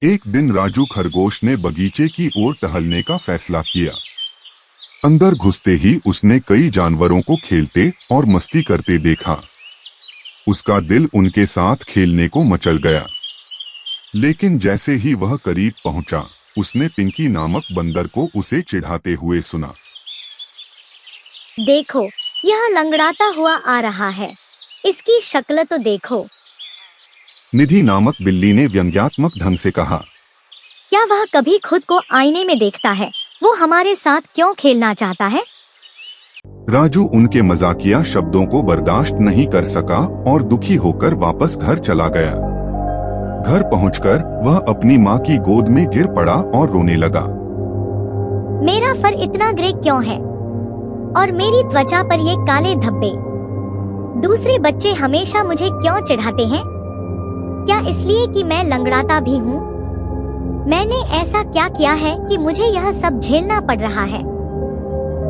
एक दिन राजू खरगोश ने बगीचे की ओर टहलने का फैसला किया। अंदर घुसते ही उसने कई जानवरों को खेलते और मस्ती करते देखा। उसका दिल उनके साथ खेलने को मचल गया। लेकिन जैसे ही वह करीब पहुंचा, उसने पिंकी नामक बंदर को उसे चिढ़ाते हुए सुना। देखो, यह लंगड़ाता हुआ आ रहा है, इसकी शक्ल तो देखो। निधि नामक बिल्ली ने व्यंग्यात्मक ढंग से कहा। क्या वह कभी खुद को आईने में देखता है? वो हमारे साथ क्यों खेलना चाहता है? राजू उनके मजाकिया शब्दों को बर्दाश्त नहीं कर सका और दुखी होकर वापस घर चला गया। घर पहुंचकर वह अपनी माँ की गोद में गिर पड़ा और रोने लगा। मेरा फर इतना ग्रे क्यों है और मेरी त्वचा पर ये काले धब्बे? दूसरे बच्चे हमेशा मुझे क्यों चिढ़ाते हैं? क्या इसलिए कि मैं लंगड़ाता भी हूँ? मैंने ऐसा क्या किया है कि मुझे यह सब झेलना पड़ रहा है?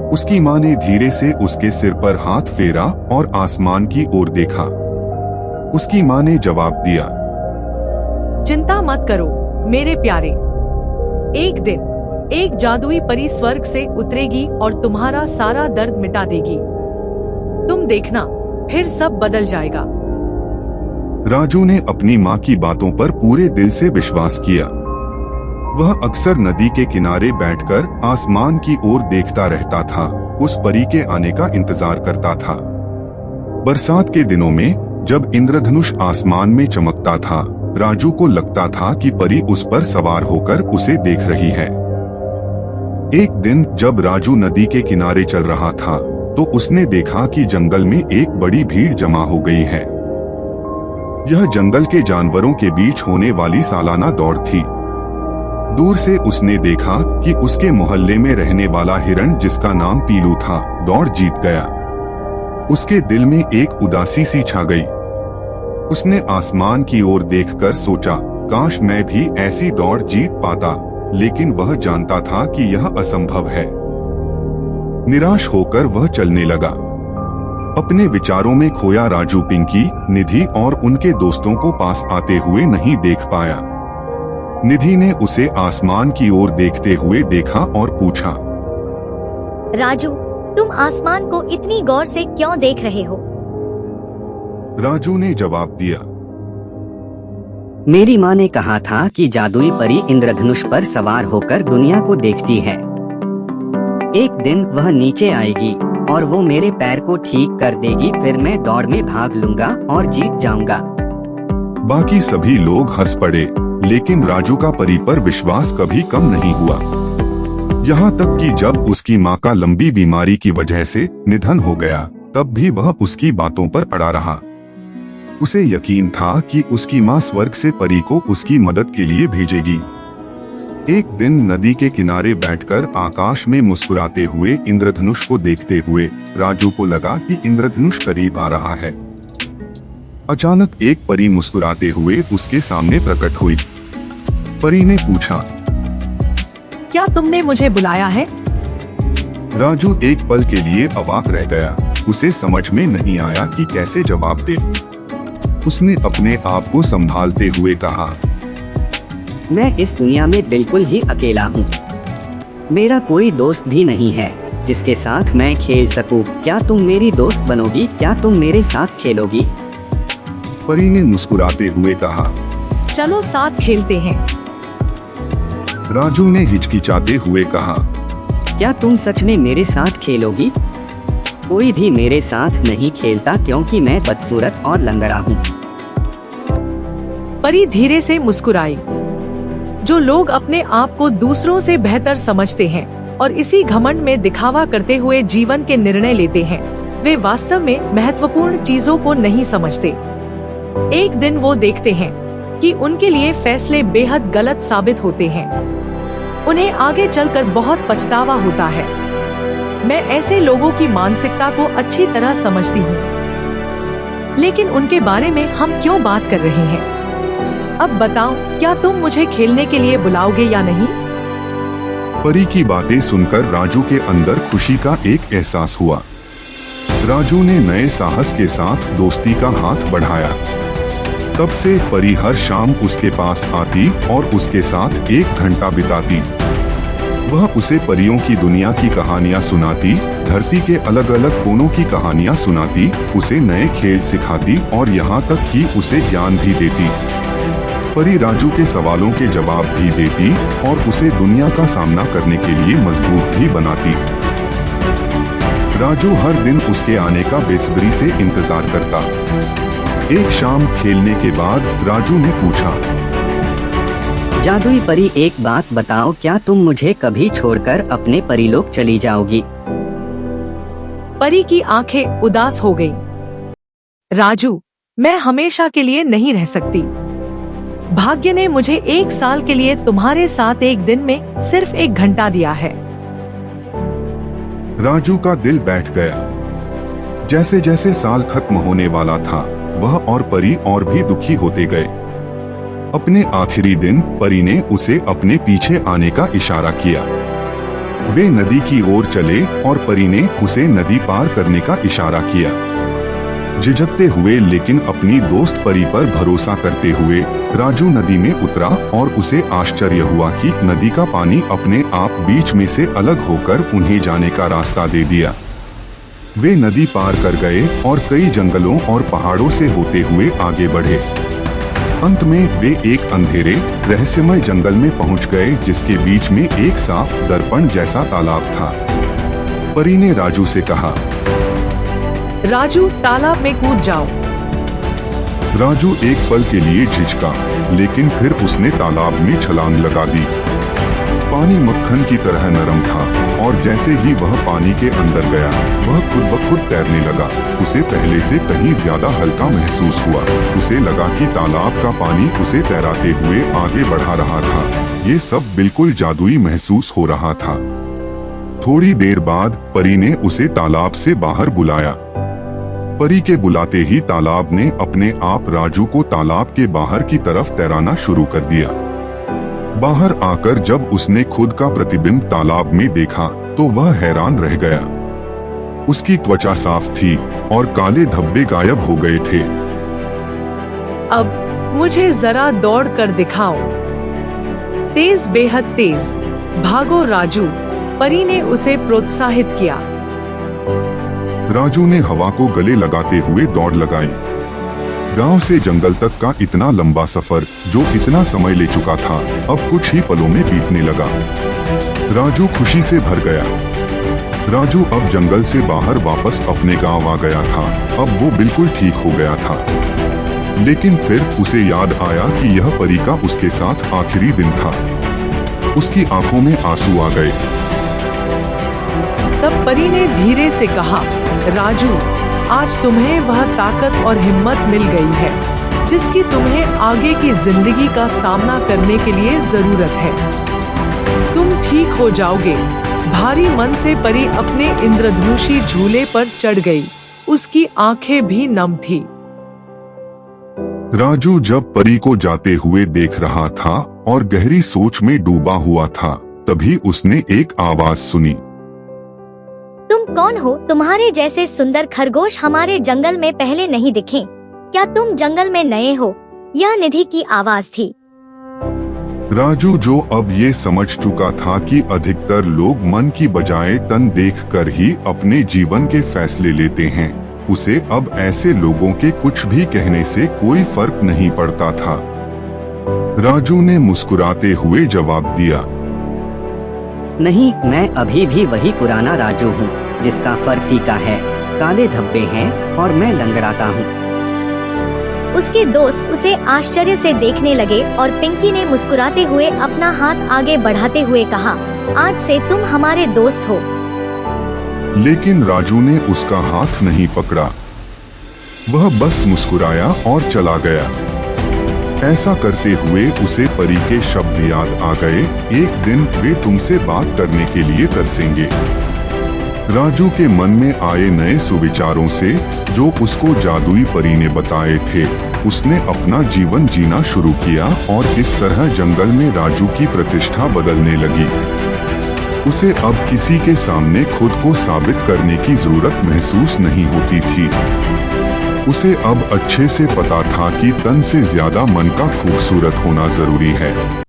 उसकी माँ ने धीरे से उसके सिर पर हाथ फेरा और आसमान की ओर देखा। उसकी माँ ने जवाब दिया, चिंता मत करो मेरे प्यारे, एक दिन एक जादुई परी स्वर्ग से उतरेगी और तुम्हारा सारा दर्द मिटा देगी। तुम देखना, फिर सब बदल जाएगा। राजू ने अपनी माँ की बातों पर पूरे दिल से विश्वास किया। वह अक्सर नदी के किनारे बैठकर आसमान की ओर देखता रहता था, उस परी के आने का इंतजार करता था। बरसात के दिनों में जब इंद्रधनुष आसमान में चमकता था, राजू को लगता था कि परी उस पर सवार होकर उसे देख रही है। एक दिन जब राजू नदी के किनारे चल रहा था, तो उसने देखा कि जंगल में एक बड़ी भीड़ जमा हो गई है। यह जंगल के जानवरों के बीच होने वाली सालाना दौड़ थी। दूर से उसने देखा कि उसके मोहल्ले में रहने वाला हिरण, जिसका नाम पीलू था, दौड़ जीत गया। उसके दिल में एक उदासी सी छा गई। उसने आसमान की ओर देखकर सोचा, काश मैं भी ऐसी दौड़ जीत पाता, लेकिन वह जानता था कि यह असंभव है। निराश होकर वह चलने लगा। अपने विचारों में खोया राजू पिंकी, निधि और उनके दोस्तों को पास आते हुए नहीं देख पाया। निधि ने उसे आसमान की ओर देखते हुए देखा और पूछा, राजू, तुम आसमान को इतनी गौर से क्यों देख रहे हो? राजू ने जवाब दिया, मेरी माँ ने कहा था कि जादुई परी इंद्रधनुष पर सवार होकर दुनिया को देखती है। एक दिन वह नीचे आएगी और वो मेरे पैर को ठीक कर देगी, फिर मैं दौड़ में भाग लूंगा और जीत जाऊंगा। बाकी सभी लोग हंस पड़े, लेकिन राजू का परी पर विश्वास कभी कम नहीं हुआ। यहाँ तक कि जब उसकी माँ का लंबी बीमारी की वजह से निधन हो गया, तब भी वह उसकी बातों पर अड़ा रहा। उसे यकीन था कि उसकी माँ स्वर्ग से परी को उसकी मदद के लिए भेजेगी। एक दिन नदी के किनारे बैठकर आकाश में मुस्कुराते हुए इंद्रधनुष को देखते हुए राजू को लगा कि इंद्रधनुष करीब आ रहा है। अचानक एक परी मुस्कुराते हुए उसके सामने प्रकट हुई। परी ने पूछा, क्या तुमने मुझे बुलाया है? राजू एक पल के लिए अवाक रह गया। उसे समझ में नहीं आया कि कैसे जवाब दे। उसने अपने आप को संभालते हुए कहा, मैं इस दुनिया में बिल्कुल ही अकेला हूँ। मेरा कोई दोस्त भी नहीं है जिसके साथ मैं खेल सकूं। क्या तुम मेरी दोस्त बनोगी? क्या तुम मेरे साथ खेलोगी? परी ने मुस्कुराते हुए कहा, चलो साथ खेलते हैं। राजू ने हिचकिचाते हुए कहा, क्या तुम सच में मेरे साथ खेलोगी? कोई भी मेरे साथ नहीं खेलता क्योंकि मैं बदसूरत और लंगड़ा हूँ। परी धीरे से मुस्कुराई। जो लोग अपने आप को दूसरों से बेहतर समझते हैं और इसी घमंड में दिखावा करते हुए जीवन के निर्णय लेते हैं, वे वास्तव में महत्वपूर्ण चीजों को नहीं समझते। एक दिन वो देखते हैं कि उनके लिए फैसले बेहद गलत साबित होते हैं। उन्हें आगे चलकर बहुत पछतावा होता है। मैं ऐसे लोगों की मानसिकता को अच्छी तरह समझती हूँ, लेकिन उनके बारे में हम क्यों बात कर रहे हैं? अब बताओ, क्या तुम मुझे खेलने के लिए बुलाओगे या नहीं? परी की बातें सुनकर राजू के अंदर खुशी का एक एहसास हुआ। राजू ने नए साहस के साथ दोस्ती का हाथ बढ़ाया। तब से परी हर शाम उसके पास आती और उसके साथ 1 घंटा बिताती। वह उसे परियों की दुनिया की कहानियां सुनाती, धरती के अलग अलग कोनों की कहानियां सुनाती, उसे नए खेल सिखाती और यहाँ तक कि उसे ज्ञान भी देती। परी राजू के सवालों के जवाब भी देती और उसे दुनिया का सामना करने के लिए मजबूत भी बनाती। राजू हर दिन उसके आने का बेसब्री से इंतजार करता। एक शाम खेलने के बाद राजू ने पूछा, जादुई परी एक बात बताओ, क्या तुम मुझे कभी छोड़कर अपने परीलोक चली जाओगी? परी की आंखें उदास हो गईं। राजू, मैं हमेशा के लिए नहीं रह सकती। भाग्य ने मुझे 1 साल के लिए तुम्हारे साथ एक दिन में सिर्फ 1 घंटा दिया है। राजू का दिल बैठ गया। जैसे जैसे साल खत्म होने वाला था, वह और परी और भी दुखी होते गए। अपने आखिरी दिन परी ने उसे अपने पीछे आने का इशारा किया। वे नदी की ओर चले और परी ने उसे नदी पार करने का इशारा किया। झिझकते हुए लेकिन अपनी दोस्त परी पर भरोसा करते हुए राजू नदी में उतरा और उसे आश्चर्य हुआ कि नदी का पानी अपने आप बीच में से अलग होकर उन्हें जाने का रास्ता दे दिया। वे नदी पार कर गए और कई जंगलों और पहाड़ों से होते हुए आगे बढ़े। अंत में वे एक अंधेरे रहस्यमय जंगल में पहुंच गए, जिसके बीच में एक साफ दर्पण जैसा तालाब था। परी ने राजू से कहा, राजू, तालाब में कूद जाओ। राजू एक पल के लिए झिझका, लेकिन फिर उसने तालाब में छलांग लगा दी। पानी मक्खन की तरह नरम था और जैसे ही वह पानी के अंदर गया, वह खुद ब खुद तैरने लगा। उसे पहले से कहीं ज्यादा हल्का महसूस हुआ। उसे लगा कि तालाब का पानी उसे तैराते हुए आगे बढ़ा रहा था। ये सब बिल्कुल जादुई महसूस हो रहा था। थोड़ी देर बाद परी ने उसे तालाब से बाहर बुलाया। परी के बुलाते ही तालाब ने अपने आप राजू को तालाब के बाहर की तरफ तैराना शुरू कर दिया। बाहर आकर जब उसने खुद का प्रतिबिंब तालाब में देखा तो वह हैरान रह गया। उसकी त्वचा साफ थी और काले धब्बे गायब हो गए थे। अब मुझे जरा दौड़ कर दिखाओ। तेज, बेहद तेज भागो राजू, परी ने उसे प्रोत्साहित किया। राजू ने हवा को गले लगाते हुए दौड़ लगाई। गांव से जंगल तक का इतना लंबा सफर जो इतना समय ले चुका था, अब कुछ ही पलों में बीतने लगा। राजू खुशी से भर गया। राजू अब जंगल से बाहर वापस अपने गांव आ गया था। अब वो बिल्कुल ठीक हो गया था। लेकिन फिर उसे याद आया कि यह परी का उसके साथ आखिरी दिन था। उसकी आंखों में आंसू आ गए। तब परी ने धीरे से कहा, राजू, आज तुम्हें वह ताकत और हिम्मत मिल गई है जिसकी तुम्हें आगे की जिंदगी का सामना करने के लिए जरूरत है। तुम ठीक हो जाओगे। भारी मन से परी अपने इंद्रधनुषी झूले पर चढ़ गई। उसकी आंखें भी नम थी। राजू जब परी को जाते हुए देख रहा था और गहरी सोच में डूबा हुआ था, तभी उसने एक आवाज सुनी। तुम कौन हो? तुम्हारे जैसे सुंदर खरगोश हमारे जंगल में पहले नहीं दिखे। क्या तुम जंगल में नए हो? यह निधि की आवाज थी। राजू, जो अब ये समझ चुका था कि अधिकतर लोग मन की बजाय तन देखकर ही अपने जीवन के फैसले लेते हैं, उसे अब ऐसे लोगों के कुछ भी कहने से कोई फर्क नहीं पड़ता था। राजू ने मुस्कुराते हुए जवाब दिया, नहीं, मैं अभी भी वही पुराना राजू हूँ जिसका फर फीका है, काले धब्बे हैं और मैं लंगड़ाता हूँ। उसके दोस्त उसे आश्चर्य से देखने लगे और पिंकी ने मुस्कुराते हुए अपना हाथ आगे बढ़ाते हुए कहा, आज से तुम हमारे दोस्त हो। लेकिन राजू ने उसका हाथ नहीं पकड़ा। वह बस मुस्कुराया और चला गया। ऐसा करते हुए उसे परी के शब्द याद आ गए, एक दिन वे तुमसे बात करने के लिए तरसेंगे। राजू के मन में आए नए सुविचारों से जो उसको जादुई परी ने बताए थे, उसने अपना जीवन जीना शुरू किया और इस तरह जंगल में राजू की प्रतिष्ठा बदलने लगी। उसे अब किसी के सामने खुद को साबित करने की जरूरत महसूस नहीं होती थी। उसे अब अच्छे से पता था कि तन से ज्यादा मन का खूबसूरत होना जरूरी है।